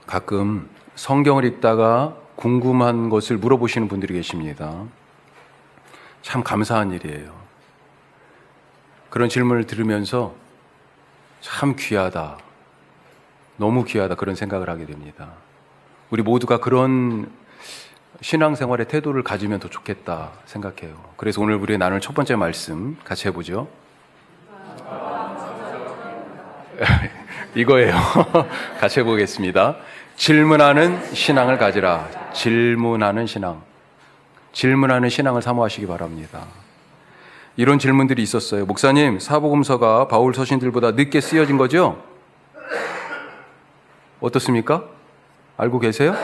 가끔 성경을 읽다가 궁금한 것을 물어보시는 분들이 계십니다. 참 감사한 일이에요. 그런 질문을 들으면서 참 귀하다, 너무 귀하다 그런 생각을 하게 됩니다. 우리 모두가 그런 신앙생활의 태도를 가지면 더 좋겠다 생각해요. 그래서 오늘 우리 나눌 첫 번째 말씀 같이 해보죠. 이거예요. 같이 해보겠습니다. 질문하는 신앙을 가지라. 질문하는 신앙. 질문하는 신앙을 사모하시기 바랍니다. 이런 질문들이 있었어요. 목사님, 사복음서가 바울 서신들보다 늦게 쓰여진 거죠? 어떻습니까? 알고 계세요?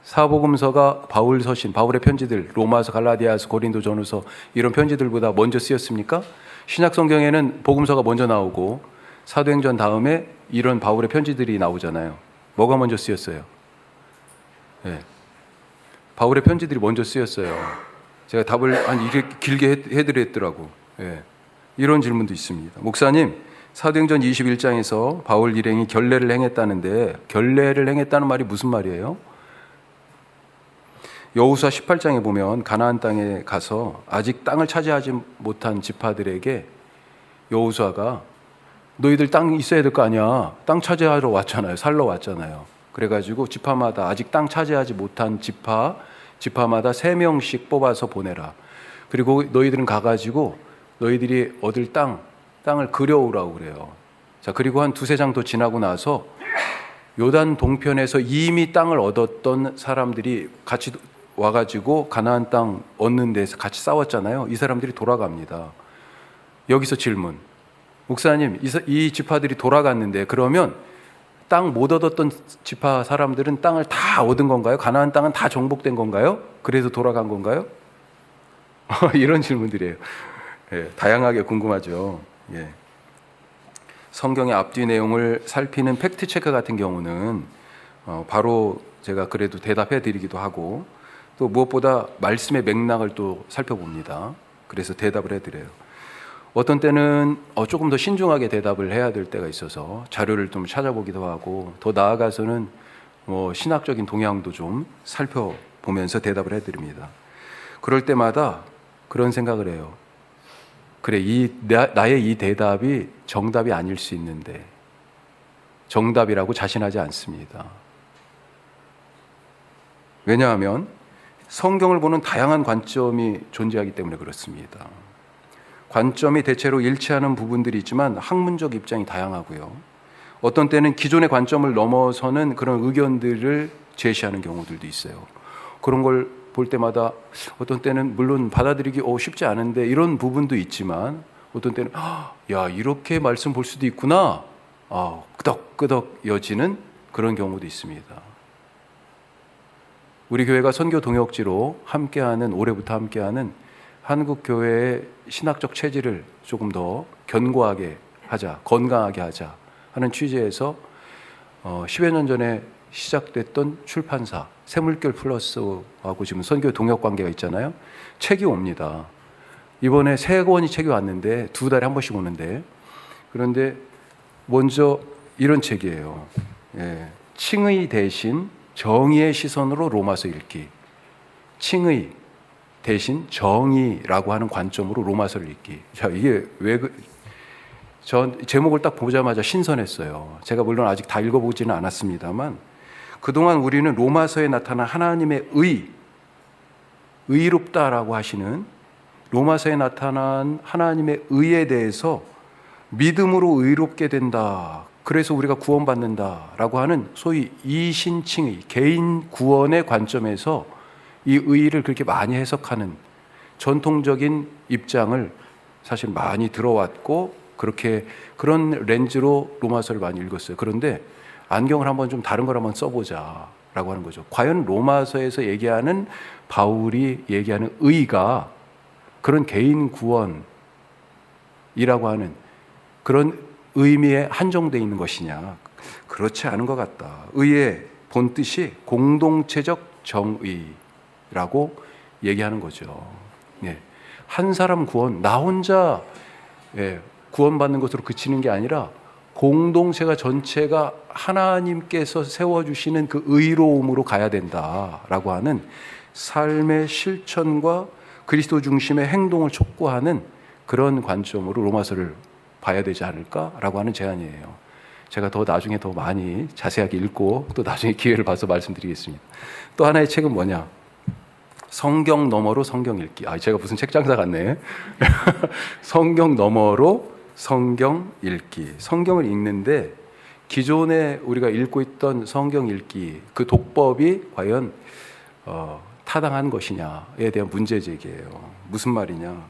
사복음서가 바울 서신, 바울의 편지들, 로마서, 갈라디아서, 고린도 전후서 이런 편지들보다 먼저 쓰였습니까? 신약 성경에는 복음서가 먼저 나오고 사도행전 다음에 이런 바울의 편지들이 나오잖아요. 뭐가 먼저 쓰였어요? 네. 바울의 편지들이 먼저 쓰였어요. 제가 답을 이렇게 길게 해드렸더라고. 네. 이런 질문도 있습니다. 목사님, 사도행전 21장에서 바울 일행이 결례를 행했다는데 결례를 행했다는 말이 무슨 말이에요? 여호수아 18장에 보면 가나안 땅에 가서 아직 땅을 차지하지 못한 지파들에게 여호수아가 너희들 땅 있어야 될 거 아니야. 땅 차지하러 왔잖아요. 살러 왔잖아요. 그래가지고 지파마다 아직 땅 차지하지 못한 지파마다 3명씩 뽑아서 보내라. 그리고 너희들은 가가지고 너희들이 얻을 땅을 그려오라고 그래요. 자, 그리고 한 2-3장 더 지나고 나서 요단 동편에서 이미 땅을 얻었던 사람들이 같이 와가지고 가나안 땅 얻는 데서 같이 싸웠잖아요. 이 사람들이 돌아갑니다. 여기서 질문. 목사님, 이 지파들이 돌아갔는데 그러면 땅 못 얻었던 지파 사람들은 땅을 다 얻은 건가요? 가나안 땅은 다 정복된 건가요? 그래서 돌아간 건가요? 이런 질문들이에요. 예, 다양하게 궁금하죠. 예. 성경의 앞뒤 내용을 살피는 팩트체크 같은 경우는 바로 제가 그래도 대답해 드리기도 하고 또 무엇보다 말씀의 맥락을 또 살펴봅니다. 그래서 대답을 해드려요. 어떤 때는 조금 더 신중하게 대답을 해야 될 때가 있어서 자료를 좀 찾아보기도 하고 더 나아가서는 신학적인 동향도 좀 살펴보면서 대답을 해드립니다. 그럴 때마다 그런 생각을 해요. 그래, 나의 이 대답이 정답이 아닐 수 있는데 정답이라고 자신하지 않습니다. 왜냐하면 성경을 보는 다양한 관점이 존재하기 때문에 그렇습니다. 관점이 대체로 일치하는 부분들이 있지만 학문적 입장이 다양하고요. 어떤 때는 기존의 관점을 넘어서는 그런 의견들을 제시하는 경우들도 있어요. 그런 걸 볼 때마다 어떤 때는 물론 받아들이기 쉽지 않은데 이런 부분도 있지만 어떤 때는 야, 이렇게 말씀 볼 수도 있구나. 끄덕끄덕 여지는 그런 경우도 있습니다. 우리 교회가 선교 동역지로 올해부터 함께하는 한국교회의 신학적 체질을 조금 더 견고하게 하자, 건강하게 하자 하는 취지에서 10여 년 전에 시작됐던 출판사 새물결 플러스하고 지금 선교 동역 관계가 있잖아요. 책이 옵니다. 이번에 3권이 책이 왔는데 2달에 한 번씩 오는데 그런데 먼저 이런 책이에요. 예. 칭의 대신 정의의 시선으로 로마서 읽기. 칭의 대신 정의라고 하는 관점으로 로마서를 읽기. 자, 이게 전 제목을 딱 보자마자 신선했어요. 제가 물론 아직 다 읽어보지는 않았습니다만 그동안 우리는 로마서에 나타난 하나님의 의롭다라고 하시는 로마서에 나타난 하나님의 의에 대해서 믿음으로 의롭게 된다. 그래서 우리가 구원받는다라고 하는 소위 이신칭의 개인 구원의 관점에서 이 의의를 그렇게 많이 해석하는 전통적인 입장을 사실 많이 들어왔고 그런 렌즈로 로마서를 많이 읽었어요. 그런데 안경을 한번 좀 다른 걸 한번 써보자라고 하는 거죠. 과연 로마서에서 얘기하는 바울이 얘기하는 의의가 그런 개인 구원이라고 하는 그런 의미에 한정되어 있는 것이냐? 그렇지 않은 것 같다. 의의 본뜻이 공동체적 정의라고 얘기하는 거죠. 예. 한 사람 구원, 나 혼자 구원받는 것으로 그치는 게 아니라 공동체가 전체가 하나님께서 세워주시는 그 의로움으로 가야 된다라고 하는 삶의 실천과 그리스도 중심의 행동을 촉구하는 그런 관점으로 로마서를 봐야 되지 않을까라고 하는 제안이에요. 제가 나중에 더 많이 자세하게 읽고 또 나중에 기회를 봐서 말씀드리겠습니다. 또 하나의 책은 뭐냐? 성경 너머로 성경 읽기. 제가 무슨 책 장사 같네. 성경 너머로 성경 읽기. 성경을 읽는데 기존에 우리가 읽고 있던 성경 읽기, 그 독법이 과연 타당한 것이냐에 대한 문제 제기예요. 무슨 말이냐?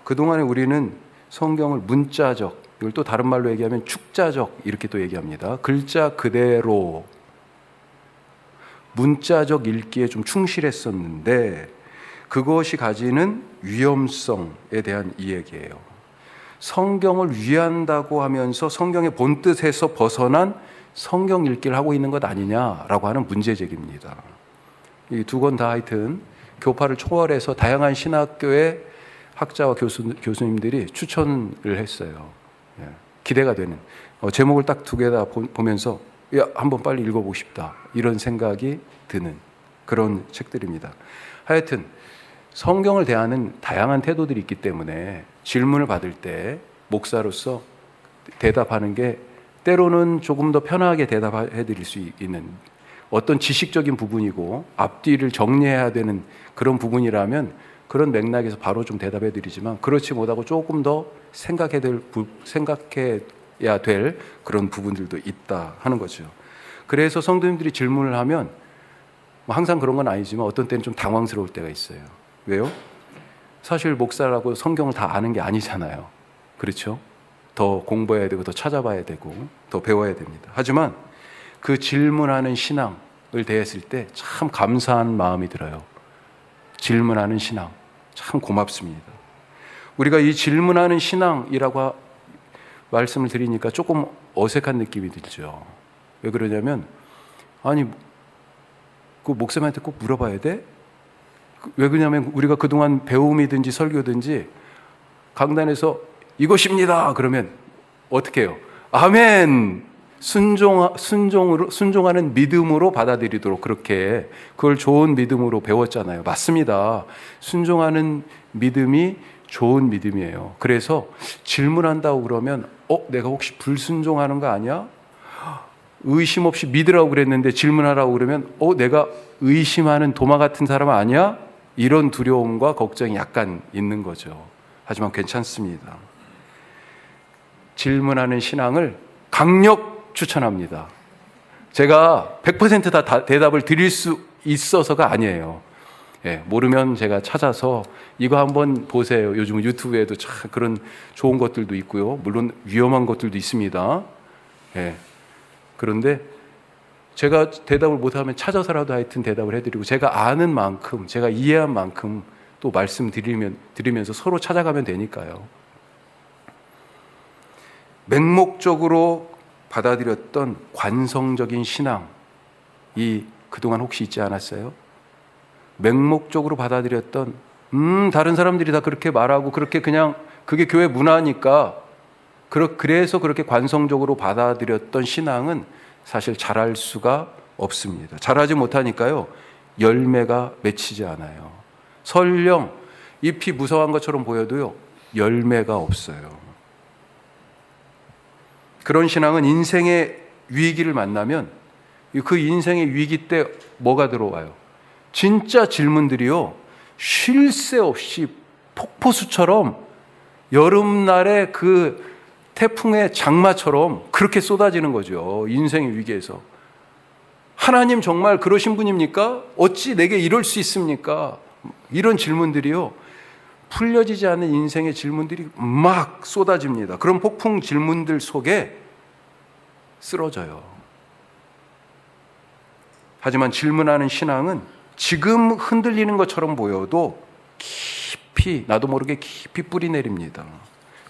그동안에 우리는 성경을 문자적, 이걸 또 다른 말로 얘기하면 축자적 이렇게 또 얘기합니다. 글자 그대로 문자적 읽기에 좀 충실했었는데 그것이 가지는 위험성에 대한 이야기예요. 성경을 위한다고 하면서 성경의 본뜻에서 벗어난 성경 읽기를 하고 있는 것 아니냐라고 하는 문제 제기입니다. 이 두 권 다 하여튼 교파를 초월해서 다양한 신학교의 학자와 교수님들이 추천을 했어요. 기대가 되는 제목을 딱 두 개 다 보면서 한번 빨리 읽어보고 싶다 이런 생각이 드는 그런 책들입니다. 하여튼 성경을 대하는 다양한 태도들이 있기 때문에 질문을 받을 때 목사로서 대답하는 게 때로는 조금 더 편하게 대답해 드릴 수 있는 어떤 지식적인 부분이고 앞뒤를 정리해야 되는 그런 부분이라면 그런 맥락에서 바로 좀 대답해 드리지만 그렇지 못하고 조금 더 생각해야 될 그런 부분들도 있다 하는 거죠. 그래서 성도님들이 질문을 하면 항상 그런 건 아니지만 어떤 때는 좀 당황스러울 때가 있어요. 왜요? 사실 목사라고 성경을 다 아는 게 아니잖아요. 그렇죠? 더 공부해야 되고 더 찾아봐야 되고 더 배워야 됩니다. 하지만 그 질문하는 신앙을 대했을 때 참 감사한 마음이 들어요. 질문하는 신앙 참 고맙습니다. 우리가 이 질문하는 신앙이라고 말씀을 드리니까 조금 어색한 느낌이 들죠. 왜 그러냐면 아니 그 목사님한테 꼭 물어봐야 돼? 왜 그러냐면 우리가 그동안 배움이든지 설교든지 강단에서 이것입니다 그러면 어떻게 해요? 아멘! 순종하는 믿음으로 받아들이도록 그렇게 그걸 좋은 믿음으로 배웠잖아요. 맞습니다. 순종하는 믿음이 좋은 믿음이에요. 그래서 질문한다고 그러면 내가 혹시 불순종하는 거 아니야? 의심 없이 믿으라고 그랬는데 질문하라고 그러면 내가 의심하는 도마 같은 사람 아니야? 이런 두려움과 걱정이 약간 있는 거죠. 하지만 괜찮습니다. 질문하는 신앙을 강력 추천합니다. 제가 100% 다 대답을 드릴 수 있어서가 아니에요. 모르면 제가 찾아서 이거 한번 보세요. 요즘 유튜브에도 참 그런 좋은 것들도 있고요. 물론 위험한 것들도 있습니다. 그런데 제가 대답을 못하면 찾아서라도 하여튼 대답을 해드리고 제가 아는 만큼, 제가 이해한 만큼 또 드리면서 서로 찾아가면 되니까요. 맹목적으로 받아들였던 관성적인 신앙이 그동안 혹시 있지 않았어요? 맹목적으로 받아들였던 다른 사람들이 다 그렇게 말하고 그렇게 그냥 그게 교회 문화니까 그래서 그렇게 관성적으로 받아들였던 신앙은 사실 자랄 수가 없습니다. 자라지 못하니까요. 열매가 맺히지 않아요. 설령 잎이 무성한 것처럼 보여도요. 열매가 없어요. 그런 신앙은 인생의 위기를 만나면 그 인생의 위기 때 뭐가 들어와요? 진짜 질문들이요. 쉴 새 없이 폭포수처럼 여름날의 그 태풍의 장마처럼 그렇게 쏟아지는 거죠. 인생의 위기에서. 하나님 정말 그러신 분입니까? 어찌 내게 이럴 수 있습니까? 이런 질문들이요. 풀려지지 않는 인생의 질문들이 막 쏟아집니다. 그런 폭풍 질문들 속에 쓰러져요. 하지만 질문하는 신앙은 지금 흔들리는 것처럼 보여도 깊이, 나도 모르게 깊이 뿌리 내립니다.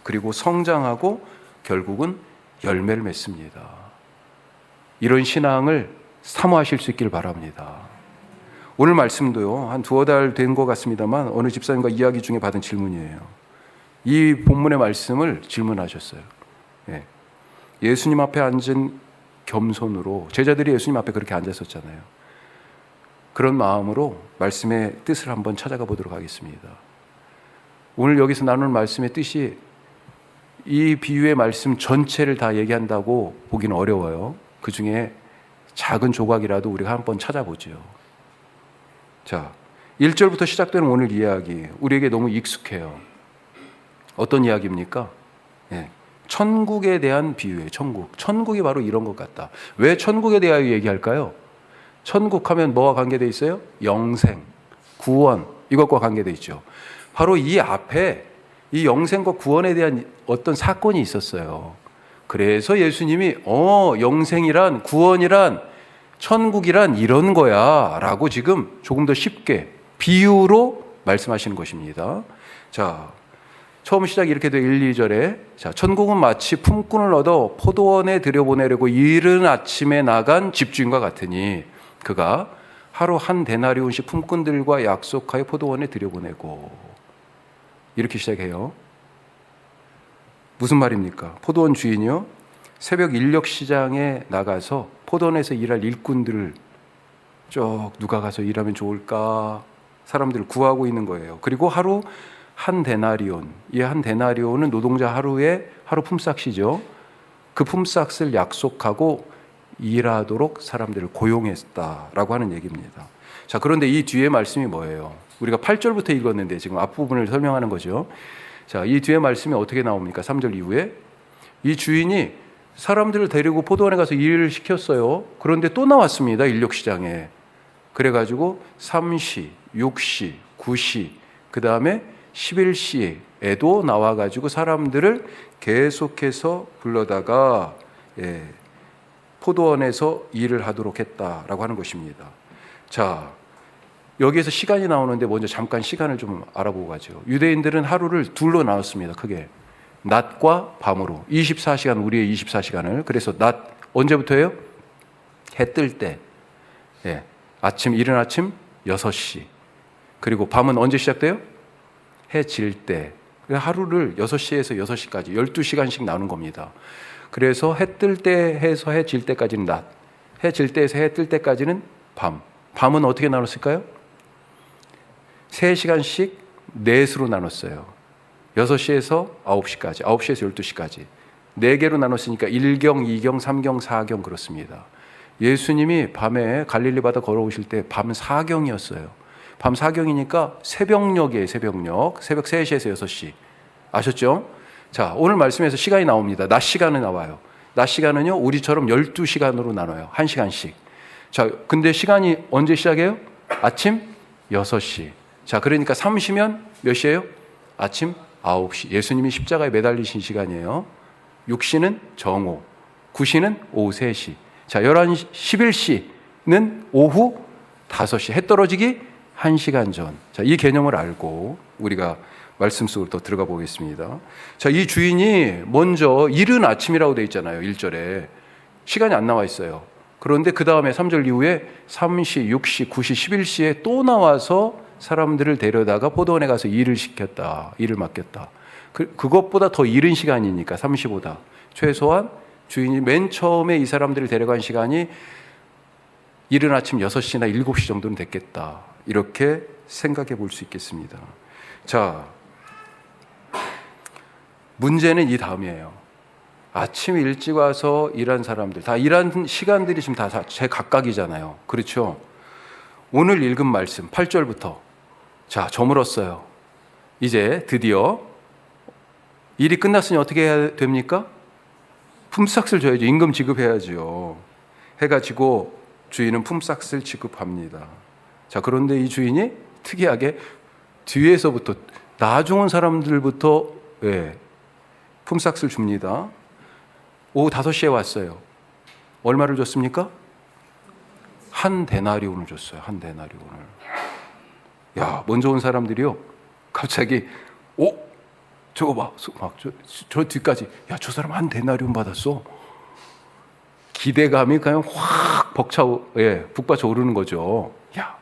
그리고 성장하고 결국은 열매를 맺습니다. 이런 신앙을 사모하실 수 있길 바랍니다. 오늘 말씀도요, 한 두어 달 된 것 같습니다만 어느 집사님과 이야기 중에 받은 질문이에요. 이 본문의 말씀을 질문하셨어요. 예수님 앞에 앉은 겸손으로, 제자들이 예수님 앞에 그렇게 앉았었잖아요. 그런 마음으로 말씀의 뜻을 한번 찾아가 보도록 하겠습니다. 오늘 여기서 나누는 말씀의 뜻이 이 비유의 말씀 전체를 다 얘기한다고 보기는 어려워요. 그 중에 작은 조각이라도 우리가 한번 찾아보죠. 자, 1절부터 시작되는 오늘 이야기, 우리에게 너무 익숙해요. 어떤 이야기입니까? 예, 천국에 대한 비유예요. 천국이 바로 이런 것 같다. 왜 천국에 대하여 얘기할까요? 천국 하면 뭐와 관계되어 있어요? 영생, 구원, 이것과 관계되어 있죠. 바로 이 앞에 이 영생과 구원에 대한 어떤 사건이 있었어요. 그래서 예수님이 영생이란, 구원이란, 천국이란 이런 거야 라고 지금 조금 더 쉽게 비유로 말씀하시는 것입니다. 자, 처음 시작이 이렇게 돼. 1, 2절에 자, 천국은 마치 품꾼을 얻어 포도원에 들여보내려고 이른 아침에 나간 집주인과 같으니 그가 하루 한 데나리온씩 품꾼들과 약속하여 포도원에 들여보내고, 이렇게 시작해요. 무슨 말입니까? 포도원 주인이요, 새벽 인력 시장에 나가서 포도원에서 일할 일꾼들을 쭉 누가 가서 일하면 좋을까 사람들을 구하고 있는 거예요. 그리고 하루 한 데나리온, 이 한 데나리온은 노동자 하루의 하루 품삯이죠. 그 품삯을 약속하고 일하도록 사람들을 고용했다라고 하는 얘기입니다. 자, 그런데 이 뒤에 말씀이 뭐예요? 우리가 8절부터 읽었는데 지금 앞부분을 설명하는 거죠. 자, 이 뒤에 말씀이 어떻게 나옵니까? 3절 이후에 이 주인이 사람들을 데리고 포도원에 가서 일을 시켰어요. 그런데 또 나왔습니다. 인력시장에. 그래가지고 3시, 6시, 9시, 그 다음에 11시에도 나와가지고 사람들을 계속해서 불러다가 포도원에서 일을 하도록 했다라고 하는 것입니다. 자, 여기에서 시간이 나오는데 먼저 잠깐 시간을 좀 알아보고 가죠. 유대인들은 하루를 둘로 나눴습니다. 크게 낮과 밤으로 24시간, 우리의 24시간을. 그래서 낮 언제부터예요? 해 뜰 때, 아침, 이른 아침 6시. 그리고 밤은 언제 시작돼요? 해 질 때. 하루를 6시에서 6시까지 12시간씩 나눈 겁니다. 그래서 해 뜰 때 해서 해 질 때까지는 낮, 해 질 때에서 해 뜰 때까지는 밤. 밤은 어떻게 나눴을까요? 3시간씩 넷으로 나눴어요. 6시에서 9시까지, 9시에서 12시까지. 4개로 나눴으니까 1경, 2경, 3경, 4경 그렇습니다. 예수님이 밤에 갈릴리 바다 걸어오실 때 밤 4경이었어요. 밤 4경이니까 새벽녘이에요. 새벽 3시에서 6시. 아셨죠? 자, 오늘 말씀에서 시간이 나옵니다. 낮 시간은 나와요. 낮 시간은요, 우리처럼 12시간으로 나눠요. 1시간씩. 자, 근데 시간이 언제 시작해요? 아침 6시. 자, 그러니까 3시면 몇 시예요? 아침 9시. 예수님이 십자가에 매달리신 시간이에요. 6시는 정오, 9시는 오후 3시. 자, 11시, 11시는 오후 5시. 해 떨어지기 1시간 전. 자, 이 개념을 알고 우리가 말씀 속으로 더 들어가 보겠습니다. 자, 이 주인이 먼저 이른 아침이라고 되어 있잖아요. 1절에. 시간이 안 나와 있어요. 그런데 그 다음에 3절 이후에 3시, 6시, 9시, 11시에 또 나와서 사람들을 데려다가 포도원에 가서 일을 시켰다. 일을 맡겼다. 그것보다 더 이른 시간이니까 3시보다. 최소한 주인이 맨 처음에 이 사람들을 데려간 시간이 이른 아침 6시나 7시 정도는 됐겠다. 이렇게 생각해 볼 수 있겠습니다. 자, 문제는 이 다음이에요. 아침 일찍 와서 일한 사람들, 다 일한 시간들이 지금 다 제 각각이잖아요. 그렇죠? 오늘 읽은 말씀 8절부터 자, 저물었어요. 이제 드디어 일이 끝났으니 어떻게 해야 됩니까? 품삯을 줘야죠. 임금 지급해야죠. 해가지고 주인은 품삯을 지급합니다. 자, 그런데 이 주인이 특이하게 뒤에서부터 나중 온 사람들부터 품삯을 줍니다. 오후 5시에 왔어요. 얼마를 줬습니까? 한 데나리온을 줬어요. 한 데나리온을. 야, 먼저 온 사람들이요, 갑자기 저거 봐, 저 뒤까지, 야, 저 사람 한 데나리온 받았어. 기대감이 그냥 확 북받쳐 오르는 거죠. 야,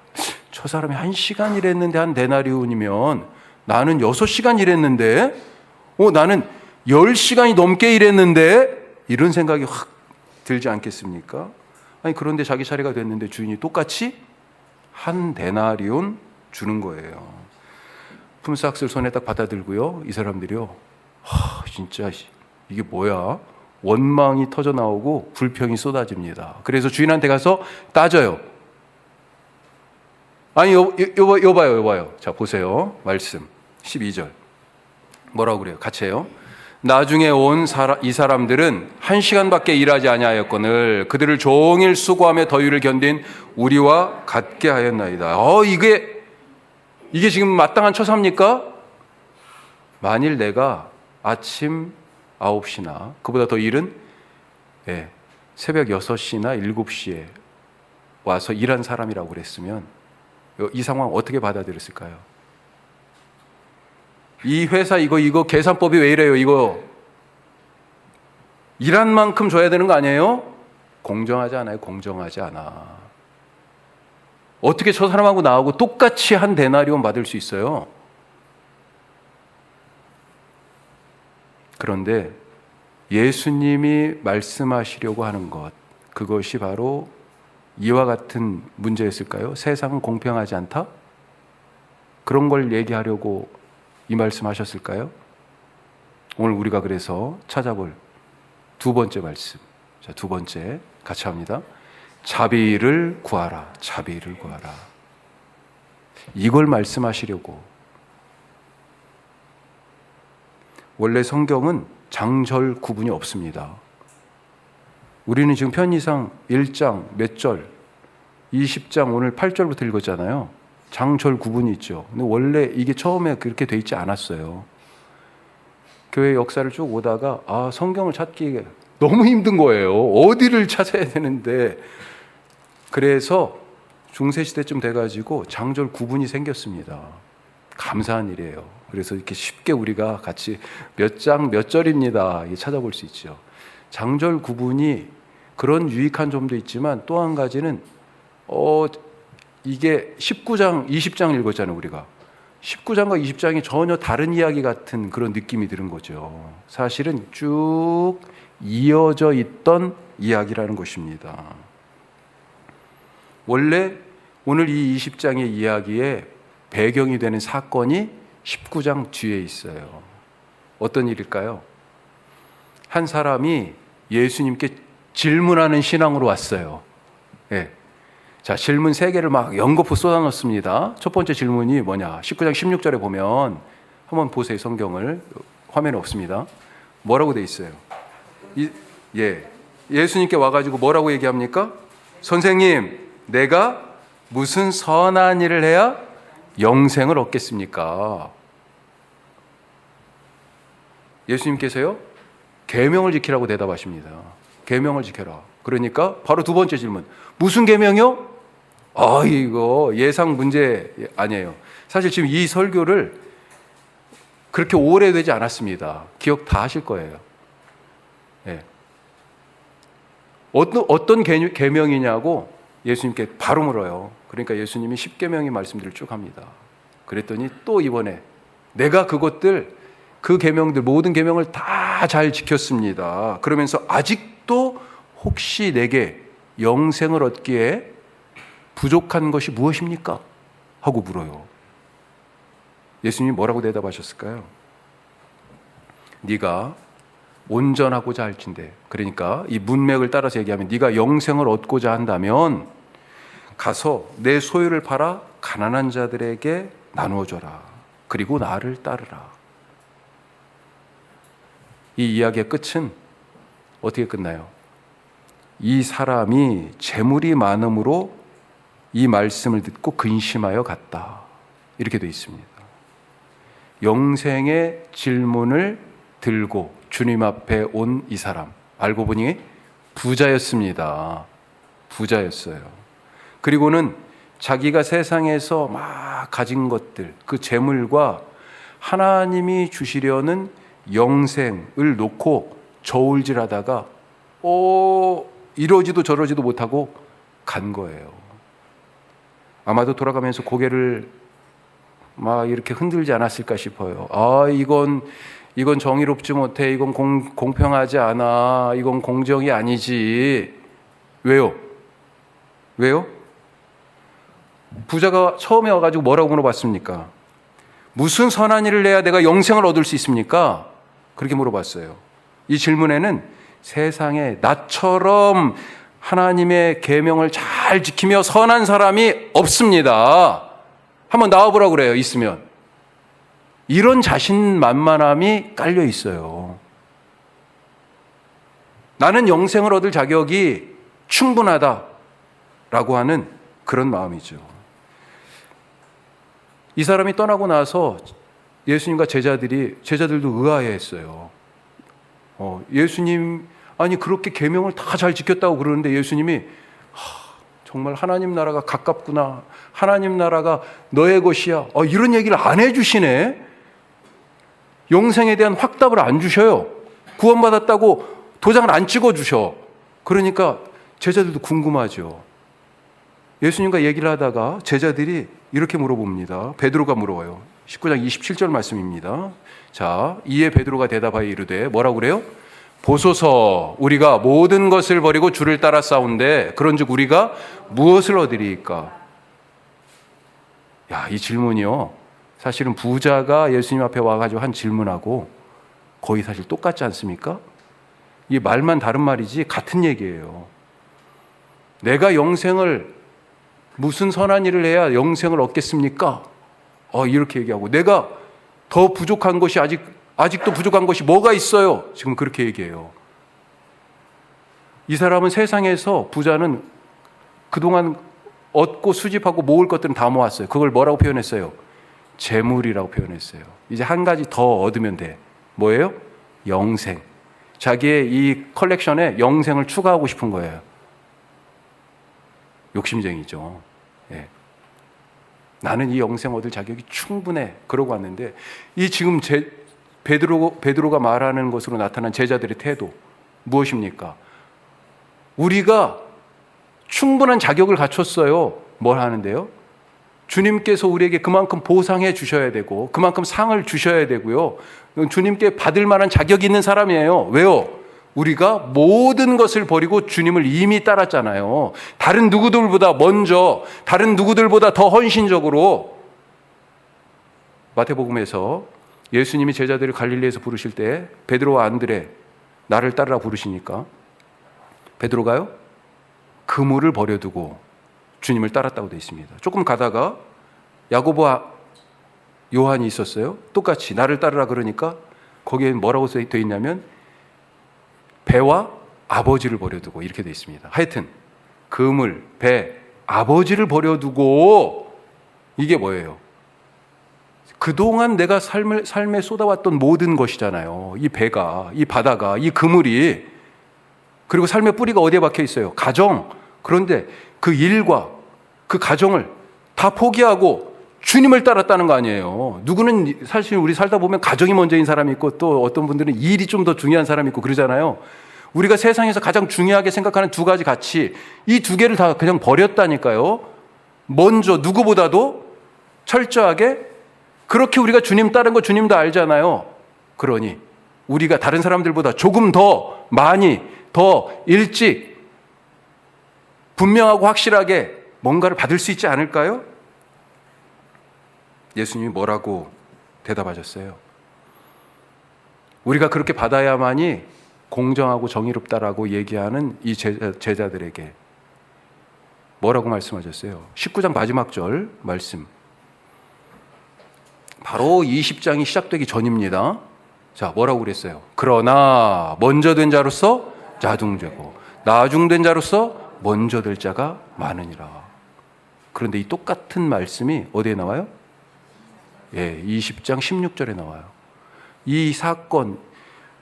저 사람이 1시간 일했는데 한 데나리온이면 나는 6시간 일했는데, 나는 10시간이 넘게 일했는데, 이런 생각이 확 들지 않겠습니까? 아니 그런데 자기 차례가 됐는데 주인이 똑같이 한 데나리온 주는 거예요. 품삯을 손에 딱 받아들고요, 이 사람들이요, 진짜 이게 뭐야? 원망이 터져 나오고 불평이 쏟아집니다. 그래서 주인한테 가서 따져요. 아니 요 봐요. 자 보세요. 말씀 12절 뭐라고 그래요? 같이 해요. 나중에 온 이 사람들은 1시간밖에 일하지 아니하였거늘 그들을 종일 수고하며 더위를 견딘 우리와 같게 하였나이다. 이게 지금 마땅한 처사입니까? 만일 내가 아침 9시나 그보다 더 이른 새벽 6시나 7시에 와서 일한 사람이라고 그랬으면 이 상황 어떻게 받아들였을까요? 이 회사 이거 계산법이 왜 이래요? 이거 일한 만큼 줘야 되는 거 아니에요? 공정하지 않아요. 공정하지 않아. 어떻게 저 사람하고 나하고 똑같이 한 데나리온 받을 수 있어요? 그런데 예수님이 말씀하시려고 하는 것, 그것이 바로 이와 같은 문제였을까요? 세상은 공평하지 않다? 그런 걸 얘기하려고 이 말씀하셨을까요? 오늘 우리가 그래서 찾아볼 두 번째 말씀. 자, 두 번째 같이 합니다. 자비를 구하라. 자비를 구하라. 이걸 말씀하시려고. 원래 성경은 장절 구분이 없습니다. 우리는 지금 편의상 1장 몇 절, 20장 오늘 8절부터 읽었잖아요. 장절 구분이 있죠. 근데 원래 이게 처음에 그렇게 돼 있지 않았어요. 교회 역사를 쭉 오다가 성경을 찾기 너무 힘든 거예요. 어디를 찾아야 되는데. 그래서 중세시대쯤 돼가지고 장절 구분이 생겼습니다. 감사한 일이에요. 그래서 이렇게 쉽게 우리가 같이 몇 장 몇 절입니다 찾아볼 수 있죠. 장절 구분이 그런 유익한 점도 있지만 또 한 가지는 이게 19장, 20장 읽었잖아요, 우리가. 19장과 20장이 전혀 다른 이야기 같은 그런 느낌이 드는 거죠. 사실은 쭉 이어져 있던 이야기라는 것입니다. 원래 오늘 이 20장의 이야기에 배경이 되는 사건이 19장 뒤에 있어요. 어떤 일일까요? 한 사람이 예수님께 질문하는 신앙으로 왔어요. 자, 질문 3개를 막 연거푸 쏟아넣습니다. 첫 번째 질문이 뭐냐? 19장 16절에 보면 한번 보세요. 성경을. 화면에 없습니다. 뭐라고 돼 있어요? 예수님께 와가지고 뭐라고 얘기합니까? 선생님, 내가 무슨 선한 일을 해야 영생을 얻겠습니까? 예수님께서요, 계명을 지키라고 대답하십니다. 계명을 지켜라. 그러니까 바로 두 번째 질문. 무슨 계명이요? 이거 예상 문제 아니에요. 사실 지금 이 설교를 그렇게 오래되지 않았습니다. 기억 다 하실 거예요. 어떤 계명이냐고 예수님께 바로 물어요. 그러니까 예수님이 10계명의 말씀들을 쭉 합니다. 그랬더니 또 이번에 내가 그 계명들 모든 계명을 다 잘 지켰습니다. 그러면서 아직도 혹시 내게 영생을 얻기에 부족한 것이 무엇입니까? 하고 물어요. 예수님이 뭐라고 대답하셨을까요? 네가 온전하고자 할진대. 그러니까 이 문맥을 따라서 얘기하면 네가 영생을 얻고자 한다면 가서 내 소유를 팔아 가난한 자들에게 나누어 줘라. 그리고 나를 따르라. 이 이야기의 끝은 어떻게 끝나요? 이 사람이 재물이 많음으로 이 말씀을 듣고 근심하여 갔다. 이렇게 되어 있습니다. 영생의 질문을 들고 주님 앞에 온 이 사람, 알고 보니 부자였습니다. 부자였어요. 그리고는 자기가 세상에서 막 가진 것들, 그 재물과 하나님이 주시려는 영생을 놓고 저울질하다가 이러지도 저러지도 못하고 간 거예요. 아마도 돌아가면서 고개를 막 이렇게 흔들지 않았을까 싶어요. 이건 이건 정의롭지 못해. 이건 공평하지 않아. 이건 공정이 아니지. 왜요? 왜요? 부자가 처음에 와가지고 뭐라고 물어봤습니까? 무슨 선한 일을 해야 내가 영생을 얻을 수 있습니까? 그렇게 물어봤어요. 이 질문에는 세상에 나처럼 하나님의 계명을 잘 지키며 선한 사람이 없습니다. 한번 나와보라고 그래요. 있으면. 이런 자신만만함이 깔려 있어요. 나는 영생을 얻을 자격이 충분하다라고 하는 그런 마음이죠. 이 사람이 떠나고 나서 예수님과 제자들도 의아해했어요. 예수님, 아니 그렇게 계명을 다 잘 지켰다고 그러는데 예수님이 정말 하나님 나라가 가깝구나. 하나님 나라가 너의 것이야. 이런 얘기를 안 해주시네. 영생에 대한 확답을 안 주셔요. 구원받았다고 도장을 안 찍어주셔. 그러니까 제자들도 궁금하죠. 예수님과 얘기를 하다가 제자들이 이렇게 물어봅니다. 베드로가 물어봐요. 19장 27절 말씀입니다. 자, 이에 베드로가 대답하여 이르되 뭐라고 그래요? 보소서, 우리가 모든 것을 버리고 주를 따라 싸운데 그런즉 우리가 무엇을 얻으리이까? 야, 이 질문이요. 사실은 부자가 예수님 앞에 와가지고 한 질문하고 거의 사실 똑같지 않습니까? 이 말만 다른 말이지 같은 얘기예요. 내가 영생을 무슨 선한 일을 해야 영생을 얻겠습니까? 이렇게 얘기하고 내가 더 부족한 것이 아직도 부족한 것이 뭐가 있어요? 지금 그렇게 얘기해요. 이 사람은 세상에서 부자는 그동안 얻고 수집하고 모을 것들은 다 모았어요. 그걸 뭐라고 표현했어요? 재물이라고 표현했어요. 이제 한 가지 더 얻으면 돼. 뭐예요? 영생. 자기의 이 컬렉션에 영생을 추가하고 싶은 거예요. 욕심쟁이죠. 예. 나는 이 영생 얻을 자격이 충분해. 그러고 왔는데 이 지금 베드로가 말하는 것으로 나타난 제자들의 태도 무엇입니까? 우리가 충분한 자격을 갖췄어요. 뭘 하는데요? 주님께서 우리에게 그만큼 보상해 주셔야 되고 그만큼 상을 주셔야 되고요. 주님께 받을 만한 자격이 있는 사람이에요. 왜요? 우리가 모든 것을 버리고 주님을 이미 따랐잖아요. 다른 누구들보다 먼저, 다른 누구들보다 더 헌신적으로. 마태복음에서 예수님이 제자들을 갈릴리에서 부르실 때 베드로와 안드레 나를 따르라 부르시니까 베드로가요? 그물을 버려두고 주님을 따랐다고 되어 있습니다. 조금 가다가 야고보와 요한이 있었어요. 똑같이 나를 따르라 그러니까 거기에 뭐라고 되어 있냐면 배와 아버지를 버려두고 이렇게 되어 있습니다. 하여튼 그물, 배, 아버지를 버려두고 이게 뭐예요? 그동안 내가 삶에 쏟아왔던 모든 것이잖아요. 이 배가, 이 바다가, 이 그물이. 그리고 삶의 뿌리가 어디에 박혀 있어요? 가정. 그런데 그 일과 그 가정을 다 포기하고 주님을 따랐다는 거 아니에요. 누구는 사실 우리 살다 보면 가정이 먼저인 사람이 있고 또 어떤 분들은 일이 좀 더 중요한 사람이 있고 그러잖아요. 우리가 세상에서 가장 중요하게 생각하는 두 가지 가치, 이 두 개를 다 그냥 버렸다니까요. 먼저 누구보다도 철저하게 그렇게 우리가 주님 따른 거 주님도 알잖아요. 그러니 우리가 다른 사람들보다 조금 더 많이, 더 일찍 분명하고 확실하게 뭔가를 받을 수 있지 않을까요? 예수님이 뭐라고 대답하셨어요? 우리가 그렇게 받아야만이 공정하고 정의롭다라고 얘기하는 이 제자들에게 뭐라고 말씀하셨어요? 19장 마지막 절 말씀. 바로 20장이 시작되기 전입니다. 자, 뭐라고 그랬어요? 그러나 먼저 된 자로서 나중되고 나중된 자로서 먼저 될 자가 많으니라. 그런데 이 똑같은 말씀이 어디에 나와요? 20장 16절에 나와요. 이 사건,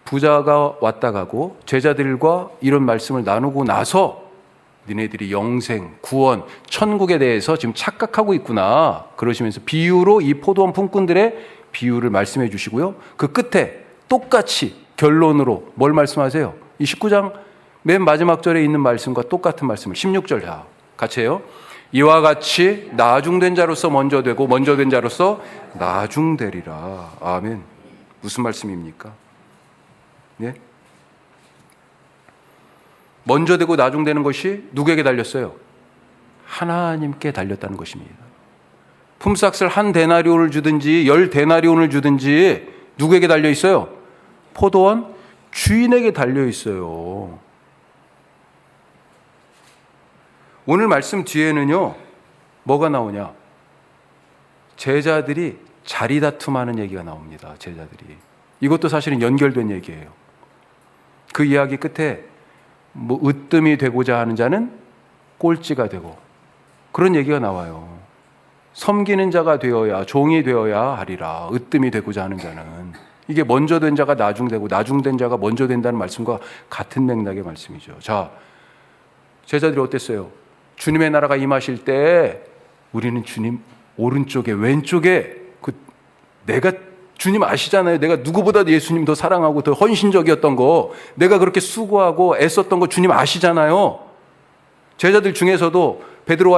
부자가 왔다 가고 제자들과 이런 말씀을 나누고 나서 니네들이 영생, 구원, 천국에 대해서 지금 착각하고 있구나 그러시면서 비유로 이 포도원 품꾼들의 비유를 말씀해 주시고요. 그 끝에 똑같이 결론으로 뭘 말씀하세요? 이 19장 맨 마지막 절에 있는 말씀과 똑같은 말씀을 16절 다 같이 해요. 이와 같이 나중된 자로서 먼저 되고 먼저 된 자로서 나중되리라. 아멘. 무슨 말씀입니까? 네? 먼저 되고 나중되는 것이 누구에게 달렸어요? 하나님께 달렸다는 것입니다. 품삯을 한 데나리온을 주든지 10데나리온을 주든지 누구에게 달려 있어요? 포도원 주인에게 달려 있어요. 오늘 말씀 뒤에는요, 뭐가 나오냐? 제자들이 자리 다툼하는 얘기가 나옵니다. 제자들이. 이것도 사실은 연결된 얘기예요. 그 이야기 끝에 뭐 으뜸이 되고자 하는 자는 꼴찌가 되고 그런 얘기가 나와요. 섬기는 자가 되어야, 종이 되어야 하리라. 으뜸이 되고자 하는 자는. 이게 먼저 된 자가 나중되고 나중된 자가 먼저 된다는 말씀과 같은 맥락의 말씀이죠. 자, 제자들이 어땠어요? 주님의 나라가 임하실 때 우리는 주님 오른쪽에 왼쪽에 내가 주님 아시잖아요. 내가 누구보다 예수님 더 사랑하고 더 헌신적이었던 거, 내가 그렇게 수고하고 애썼던 거 주님 아시잖아요. 제자들 중에서도 베드로,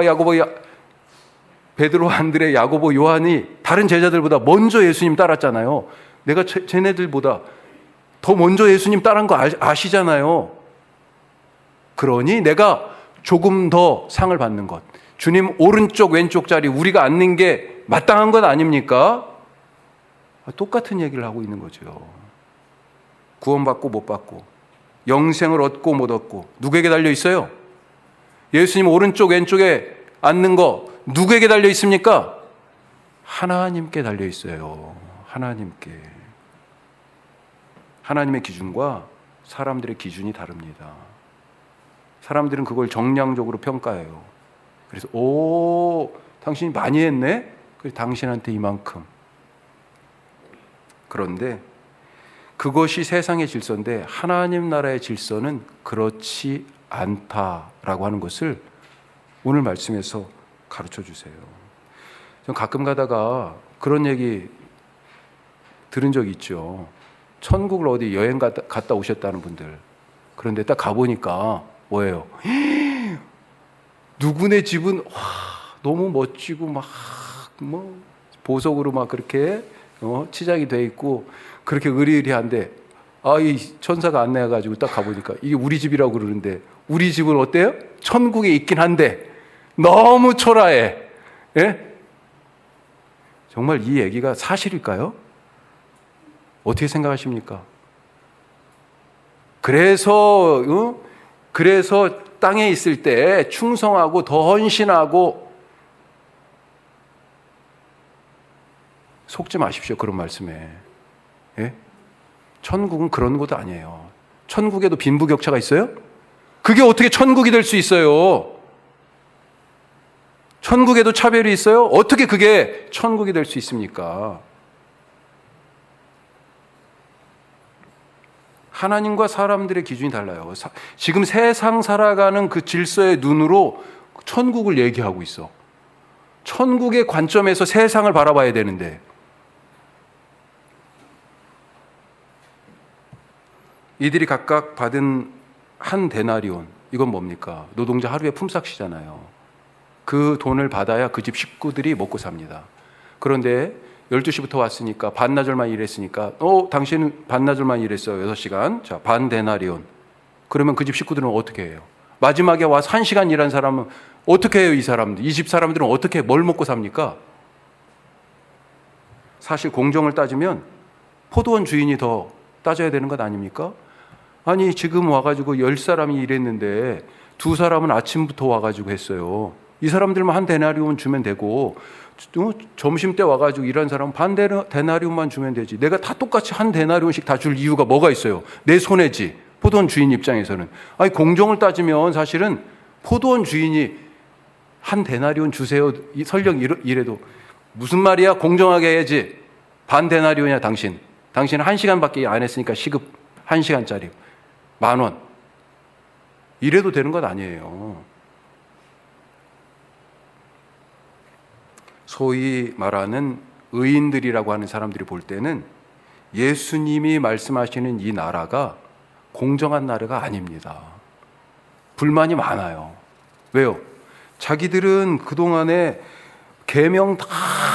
안드레, 야고보, 요한이 다른 제자들보다 먼저 예수님 따랐잖아요. 내가 쟤네들보다 더 먼저 예수님 따른 거 아시잖아요. 그러니 내가 조금 더 상을 받는 것, 주님 오른쪽 왼쪽 자리 우리가 앉는 게 마땅한 것 아닙니까? 똑같은 얘기를 하고 있는 거죠. 구원받고 못 받고, 영생을 얻고 못 얻고 누구에게 달려 있어요? 예수님 오른쪽 왼쪽에 앉는 거 누구에게 달려 있습니까? 하나님께 달려 있어요. 하나님께. 하나님의 기준과 사람들의 기준이 다릅니다. 사람들은 그걸 정량적으로 평가해요. 그래서 당신이 많이 했네? 그래서 당신한테 이만큼. 그런데 그것이 세상의 질서인데 하나님 나라의 질서는 그렇지 않다라고 하는 것을 오늘 말씀에서 가르쳐 주세요. 전 가끔 가다가 그런 얘기 들은 적이 있죠. 천국을 어디 여행 갔다 오셨다는 분들. 그런데 딱 가보니까 뭐예요? 누구네 집은 너무 멋지고 막 보석으로 막 그렇게 치장이 돼 있고 그렇게 의리의리한데 이 천사가 안내해가지고 딱 가보니까 이게 우리 집이라고 그러는데 우리 집은 어때요? 천국에 있긴 한데 너무 초라해. 예? 정말 이 얘기가 사실일까요? 어떻게 생각하십니까? 그래서 땅에 있을 때 충성하고 더 헌신하고 속지 마십시오. 그런 말씀에. 예? 천국은 그런 곳 아니에요. 천국에도 빈부격차가 있어요? 그게 어떻게 천국이 될 수 있어요? 천국에도 차별이 있어요? 어떻게 그게 천국이 될 수 있습니까? 하나님과 사람들의 기준이 달라요. 지금 세상 살아가는 그 질서의 눈으로 천국을 얘기하고 있어. 천국의 관점에서 세상을 바라봐야 되는데 이들이 각각 받은 한 데나리온, 이건 뭡니까? 노동자 하루의 품삯이잖아요. 그 돈을 받아야 그 집 식구들이 먹고 삽니다. 그런데 12시부터 왔으니까 반나절만 일했으니까 당신은 반나절만 일했어요. 6시간. 자, 반 데나리온. 그러면 그 집 식구들은 어떻게 해요? 마지막에 와서 1시간 일한 사람은 어떻게 해요? 이 사람들. 이 집 사람들은 어떻게 뭘 먹고 삽니까? 사실 공정을 따지면 포도원 주인이 더 따져야 되는 것 아닙니까? 아니 지금 와가지고 10사람이 일했는데 2사람은 아침부터 와가지고 했어요. 이 사람들만 한 데나리온 주면 되고 점심 때 와가지고 일한 사람은 반 데나리온만 주면 되지. 내가 다 똑같이 한 데나리온씩 다 줄 이유가 뭐가 있어요? 내 손해지. 포도원 주인 입장에서는. 아니 공정을 따지면 사실은 포도원 주인이 한 데나리온 주세요. 설령 이래도 무슨 말이야? 공정하게 해야지. 반 데나리온이야 당신. 당신은 1시간밖에 안 했으니까 시급 1시간짜리 10,000원. 이래도 되는 것 아니에요. 소위 말하는 의인들이라고 하는 사람들이 볼 때는 예수님이 말씀하시는 이 나라가 공정한 나라가 아닙니다. 불만이 많아요. 왜요? 자기들은 그동안에 계명 다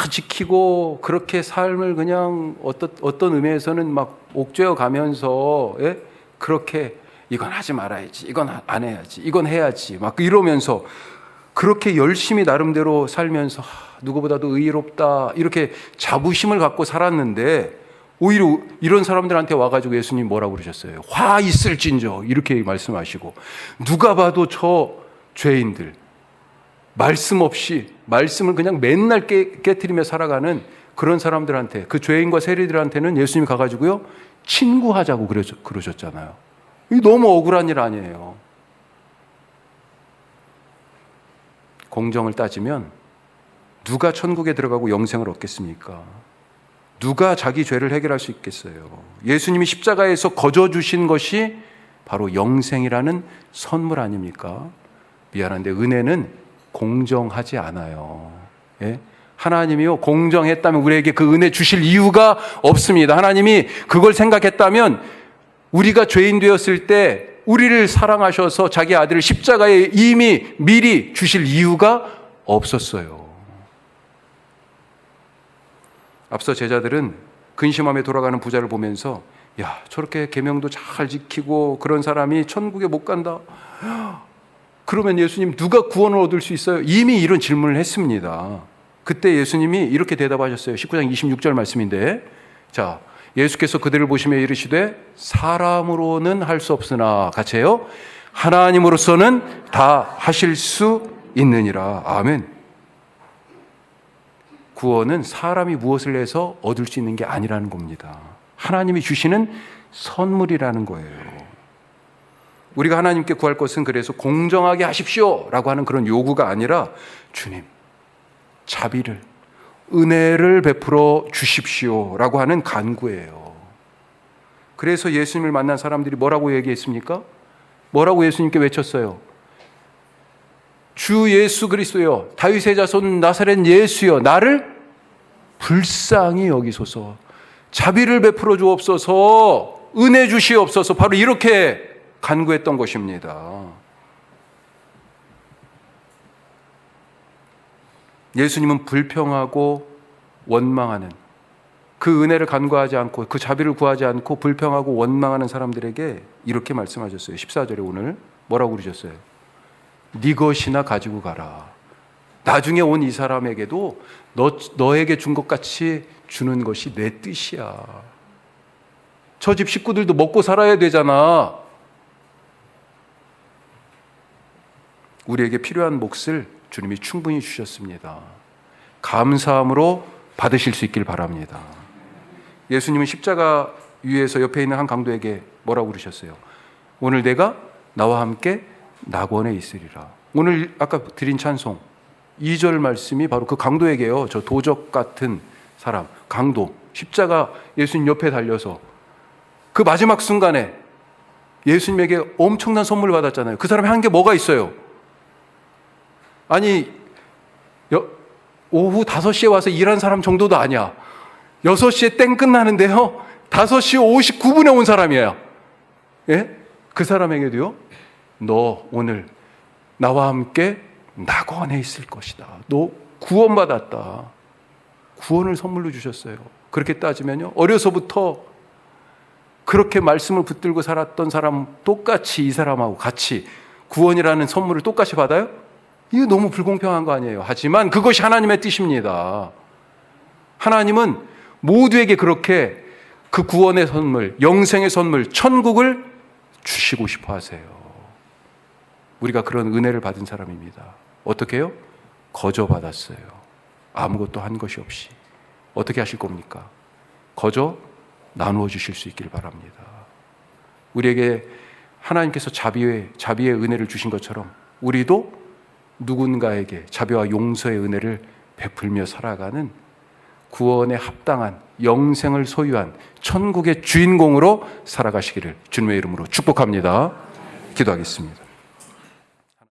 지키고 그렇게 삶을 그냥 어떤 의미에서는 막 옥죄어 가면서 그렇게 이건 하지 말아야지, 이건 안 해야지, 이건 해야지 막 이러면서 그렇게 열심히 나름대로 살면서 누구보다도 의롭다 이렇게 자부심을 갖고 살았는데 오히려 이런 사람들한테 와가지고 예수님 뭐라고 그러셨어요? 화 있을진저 이렇게 말씀하시고 누가 봐도 저 죄인들 말씀 없이 말씀을 그냥 맨날 깨트리며 살아가는 그런 사람들한테 그 죄인과 세리들한테는 예수님이 가가지고요 친구하자고 그러셨잖아요. 이게 너무 억울한 일 아니에요. 공정을 따지면 누가 천국에 들어가고 영생을 얻겠습니까? 누가 자기 죄를 해결할 수 있겠어요? 예수님이 십자가에서 거저 주신 것이 바로 영생이라는 선물 아닙니까? 미안한데 은혜는 공정하지 않아요. 예? 하나님이요 공정했다면 우리에게 그 은혜 주실 이유가 없습니다. 하나님이 그걸 생각했다면 우리가 죄인 되었을 때 우리를 사랑하셔서 자기 아들을 십자가에 이미 미리 주실 이유가 없었어요. 앞서 제자들은 근심함에 돌아가는 부자를 보면서 야 저렇게 계명도 잘 지키고 그런 사람이 천국에 못 간다. 그러면 예수님 누가 구원을 얻을 수 있어요? 이미 이런 질문을 했습니다. 그때 예수님이 이렇게 대답하셨어요. 19장 26절 말씀인데 자 예수께서 그들을 보시며 이르시되 사람으로는 할 수 없으나 같이 해요. 하나님으로서는 다 하실 수 있느니라. 아멘. 구원은 사람이 무엇을 해서 얻을 수 있는 게 아니라는 겁니다. 하나님이 주시는 선물이라는 거예요. 우리가 하나님께 구할 것은 그래서 공정하게 하십시오 라고 하는 그런 요구가 아니라 주님 자비를 은혜를 베풀어 주십시오 라고 하는 간구예요. 그래서 예수님을 만난 사람들이 뭐라고 얘기했습니까? 뭐라고 예수님께 외쳤어요? 주 예수 그리스도여 다윗의 자손 나사렛 예수여 나를 불쌍히 여기소서 자비를 베풀어 주옵소서 은혜 주시옵소서 바로 이렇게 간구했던 것입니다. 예수님은 불평하고 원망하는 그 은혜를 간구하지 않고 그 자비를 구하지 않고 불평하고 원망하는 사람들에게 이렇게 말씀하셨어요. 14절에 오늘 뭐라고 그러셨어요? 네 것이나 가지고 가라. 나중에 온 이 사람에게도 너에게 준 것 같이 주는 것이 내 뜻이야. 저 집 식구들도 먹고 살아야 되잖아. 우리에게 필요한 몫을 주님이 충분히 주셨습니다. 감사함으로 받으실 수 있길 바랍니다. 예수님은 십자가 위에서 옆에 있는 한 강도에게 뭐라고 그러셨어요? 오늘 내가 나와 함께 낙원에 있으리라. 오늘 아까 드린 찬송 2절 말씀이 바로 그 강도에게요. 저 도적 같은 사람, 강도, 십자가 예수님 옆에 달려서 그 마지막 순간에 예수님에게 엄청난 선물을 받았잖아요. 그 사람이 한 게 뭐가 있어요? 아니 오후 5시에 와서 일한 사람 정도도 아니야. 6시에 땡 끝나는데요 5시 59분에 온 사람이에요. 예? 그 사람에게도요 너 오늘 나와 함께 낙원에 있을 것이다. 너 구원받았다. 구원을 선물로 주셨어요. 그렇게 따지면요 어려서부터 그렇게 말씀을 붙들고 살았던 사람 똑같이 이 사람하고 같이 구원이라는 선물을 똑같이 받아요? 이거 너무 불공평한 거 아니에요. 하지만 그것이 하나님의 뜻입니다. 하나님은 모두에게 그렇게 그 구원의 선물, 영생의 선물, 천국을 주시고 싶어 하세요. 우리가 그런 은혜를 받은 사람입니다. 어떻게 해요? 거저 받았어요. 아무것도 한 것이 없이. 어떻게 하실 겁니까? 거저 나누어 주실 수 있길 바랍니다. 우리에게 하나님께서 자비의 은혜를 주신 것처럼 우리도 누군가에게 자비와 용서의 은혜를 베풀며 살아가는 구원에 합당한 영생을 소유한 천국의 주인공으로 살아가시기를 주님의 이름으로 축복합니다. 기도하겠습니다.